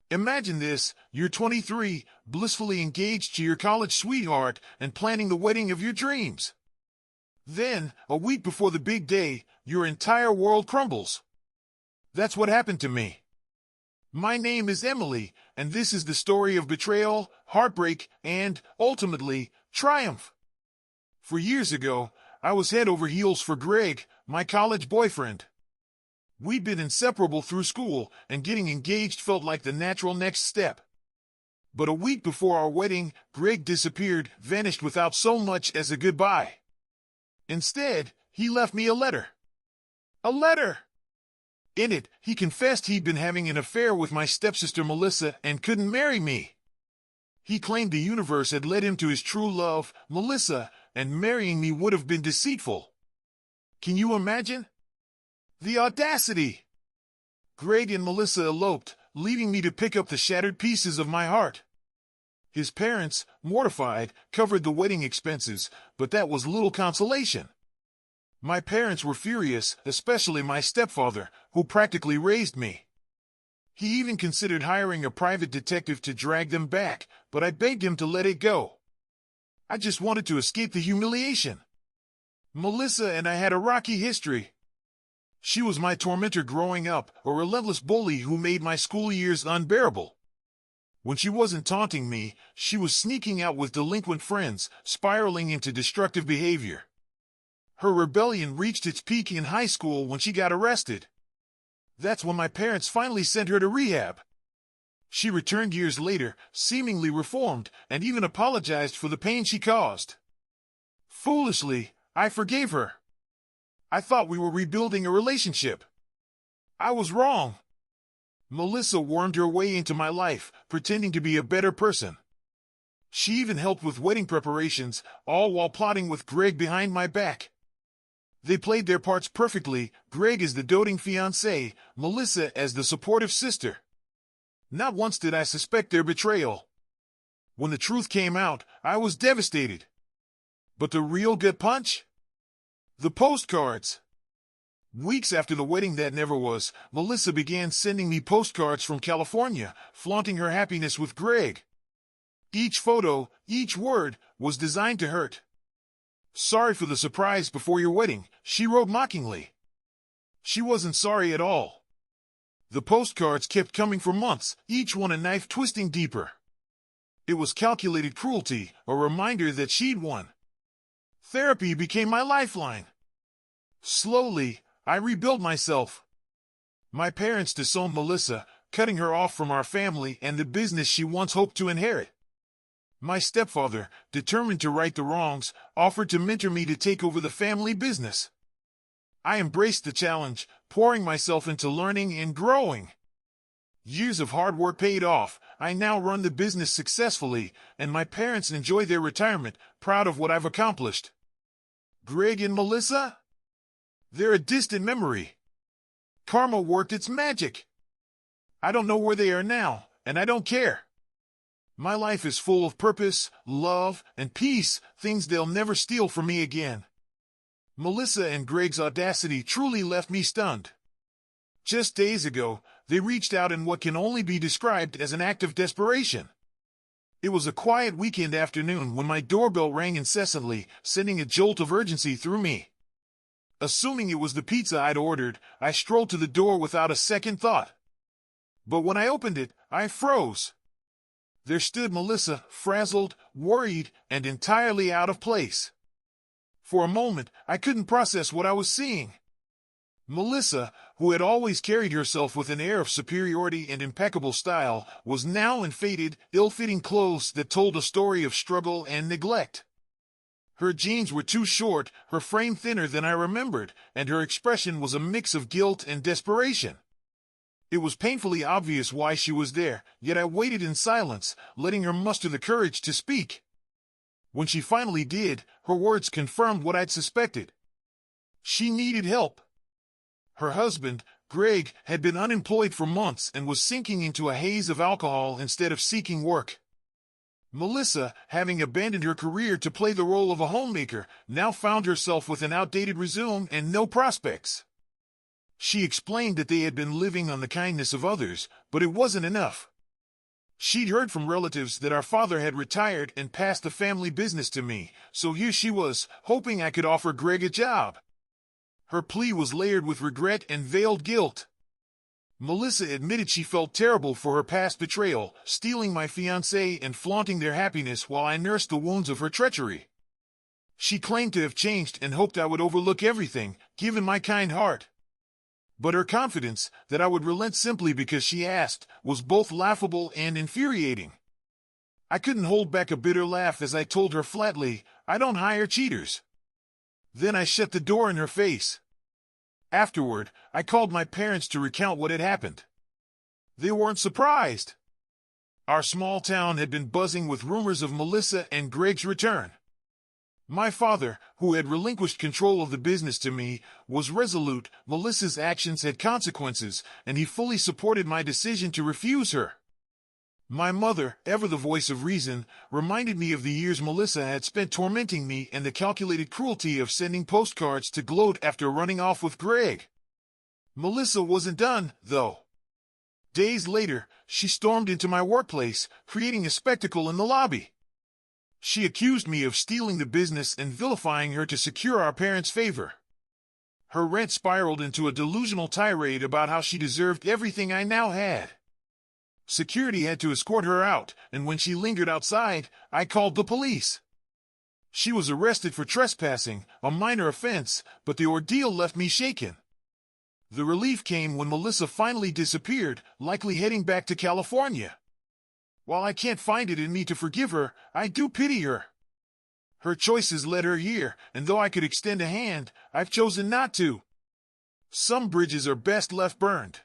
Imagine this, you're 23, blissfully engaged to your college sweetheart and planning the wedding of your dreams. Then, a week before the big day, your entire world crumbles. That's what happened to me. My name is Emily, and this is the story of betrayal, heartbreak, and, ultimately, triumph. For years ago, I was head over heels for Greg, my college boyfriend. We'd been inseparable through school, and getting engaged felt like the natural next step. But a week before our wedding, Greg disappeared, vanished without so much as a goodbye. Instead, he left me a letter. A letter! In it, he confessed he'd been having an affair with my stepsister Melissa and couldn't marry me. He claimed the universe had led him to his true love, Melissa, and marrying me would have been deceitful. Can you imagine? The audacity! Greg and Melissa eloped, leaving me to pick up the shattered pieces of my heart. His parents, mortified, covered the wedding expenses, but that was little consolation. My parents were furious, especially my stepfather, who practically raised me. He even considered hiring a private detective to drag them back, but I begged him to let it go. I just wanted to escape the humiliation. Melissa and I had a rocky history. She was my tormentor growing up, a relentless bully who made my school years unbearable. When she wasn't taunting me, she was sneaking out with delinquent friends, spiraling into destructive behavior. Her rebellion reached its peak in high school when she got arrested. That's when my parents finally sent her to rehab. She returned years later, seemingly reformed, and even apologized for the pain she caused. Foolishly, I forgave her. I thought we were rebuilding a relationship. I was wrong. Melissa wormed her way into my life, pretending to be a better person. She even helped with wedding preparations, all while plotting with Greg behind my back. They played their parts perfectly, Greg as the doting fiancé, Melissa as the supportive sister. Not once did I suspect their betrayal. When the truth came out, I was devastated. But the real gut punch? The postcards. Weeks after the wedding that never was, Melissa began sending me postcards from California, flaunting her happiness with Greg. Each photo, each word, was designed to hurt. "Sorry for the surprise before your wedding," she wrote mockingly. She wasn't sorry at all. The postcards kept coming for months, each one a knife twisting deeper. It was calculated cruelty, a reminder that she'd won. Therapy became my lifeline. Slowly, I rebuilt myself. My parents disowned Melissa, cutting her off from our family and the business she once hoped to inherit. My stepfather, determined to right the wrongs, offered to mentor me to take over the family business. I embraced the challenge, pouring myself into learning and growing. Years of hard work paid off. I now run the business successfully, and my parents enjoy their retirement, proud of what I've accomplished. Greg and Melissa? They're a distant memory. Karma worked its magic. I don't know where they are now, and I don't care. My life is full of purpose, love, and peace, things they'll never steal from me again. Melissa and Greg's audacity truly left me stunned. Just days ago, they reached out in what can only be described as an act of desperation. It was a quiet weekend afternoon when my doorbell rang incessantly, sending a jolt of urgency through me. Assuming it was the pizza I'd ordered, I strolled to the door without a second thought. But when I opened it, I froze. There stood Melissa, frazzled, worried, and entirely out of place. For a moment, I couldn't process what I was seeing. Melissa, who had always carried herself with an air of superiority and impeccable style, was now in faded, ill-fitting clothes that told a story of struggle and neglect. Her jeans were too short, her frame thinner than I remembered, and her expression was a mix of guilt and desperation. It was painfully obvious why she was there, yet I waited in silence, letting her muster the courage to speak. When she finally did, her words confirmed what I'd suspected. She needed help. Her husband, Greg, had been unemployed for months and was sinking into a haze of alcohol instead of seeking work. Melissa, having abandoned her career to play the role of a homemaker, now found herself with an outdated resume and no prospects. She explained that they had been living on the kindness of others, but it wasn't enough. She'd heard from relatives that our father had retired and passed the family business to me, so here she was, hoping I could offer Greg a job. Her plea was layered with regret and veiled guilt. Melissa admitted she felt terrible for her past betrayal, stealing my fiancé and flaunting their happiness while I nursed the wounds of her treachery. She claimed to have changed and hoped I would overlook everything, given my kind heart. But her confidence, that I would relent simply because she asked, was both laughable and infuriating. I couldn't hold back a bitter laugh as I told her flatly, "I don't hire cheaters." Then I shut the door in her face. Afterward, I called my parents to recount what had happened. They weren't surprised. Our small town had been buzzing with rumors of Melissa and Greg's return. My father, who had relinquished control of the business to me, was resolute. Melissa's actions had consequences, and he fully supported my decision to refuse her. My mother, ever the voice of reason, reminded me of the years Melissa had spent tormenting me and the calculated cruelty of sending postcards to gloat after running off with Greg. Melissa wasn't done, though. Days later, she stormed into my workplace, creating a spectacle in the lobby. She accused me of stealing the business and vilifying her to secure our parents' favor. Her rant spiraled into a delusional tirade about how she deserved everything I now had. Security had to escort her out, and when she lingered outside, I called the police. She was arrested for trespassing, a minor offense, but the ordeal left me shaken. The relief came when Melissa finally disappeared, likely heading back to California. While I can't find it in me to forgive her, I do pity her. Her choices led her here, and though I could extend a hand, I've chosen not to. Some bridges are best left burned.